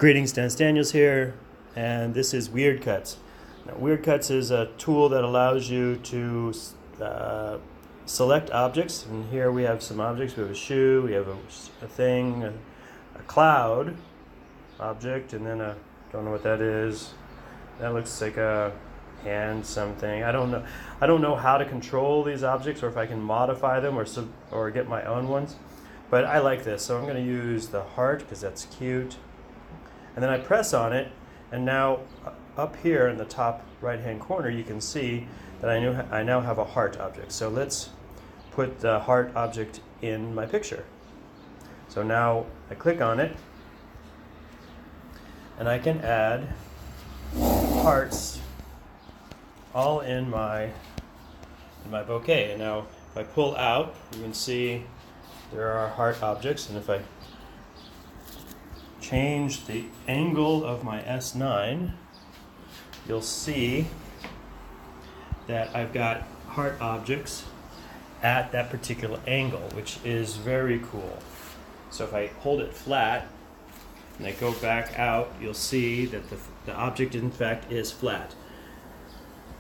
Greetings, Dennis Daniels here, and this is Weird Cuts. Now, Weird Cuts is a tool that allows you to select objects, and here we have some objects. We have a shoe, we have a thing, a cloud object, and then don't know what that is. That looks like a hand something. I don't know how to control these objects, or if I can modify them or get my own ones. But I like this, so I'm going to use the heart because that's cute. And then I press on it, and now up here in the top right-hand corner, you can see that I now have a heart object. So let's put the heart object in my picture. So now I click on it, and I can add hearts all in my bouquet. And now if I pull out, you can see there are heart objects, and if I change the angle of my S9, you'll see that I've got heart objects at that particular angle, which is very cool. So if I hold it flat and I go back out, you'll see that the object in fact is flat.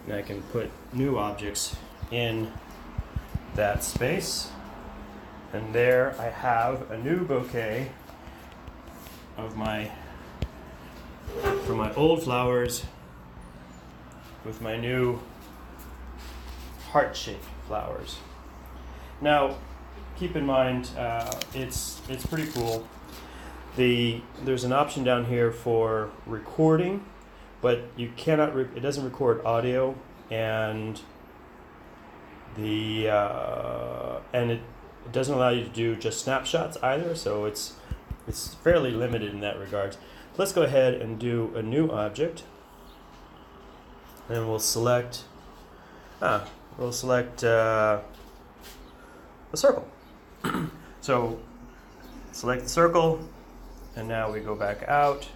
And I can put new objects in that space, and there I have a new bouquet from my old flowers with my new heart-shaped flowers. Now, keep in mind, it's pretty cool. There's an option down here for recording, but you cannot. It doesn't record audio, and it doesn't allow you to do just snapshots either. So it's fairly limited in that regard. Let's go ahead and do a new object, and we'll select a circle. So select the circle, and now we go back out,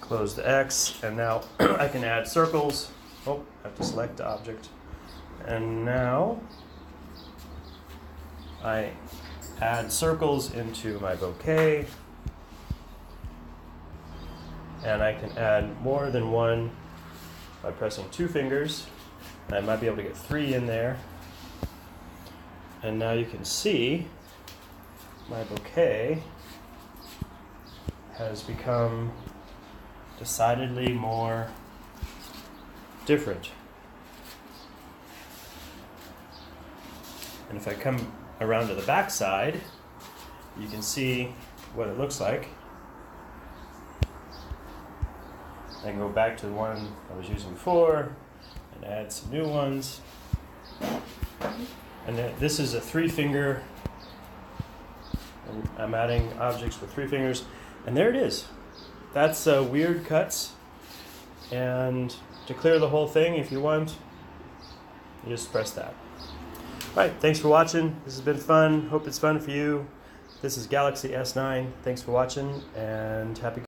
close the X, and now I can add circles. Oh, I have to select the object, and now I add circles into my bouquet, and I can add more than one by pressing two fingers, and I might be able to get three in there. And now you can see my bouquet has become decidedly more different. And if I come around to the back side, you can see what it looks like. I can go back to the one I was using before and add some new ones. And this is a 3-finger, and I'm adding objects with 3 fingers, and there it is. That's Weird Cuts. And to clear the whole thing, if you want, you just press that. Alright, thanks for watching. This has been fun. Hope it's fun for you. This is Galaxy S9. Thanks for watching, and happy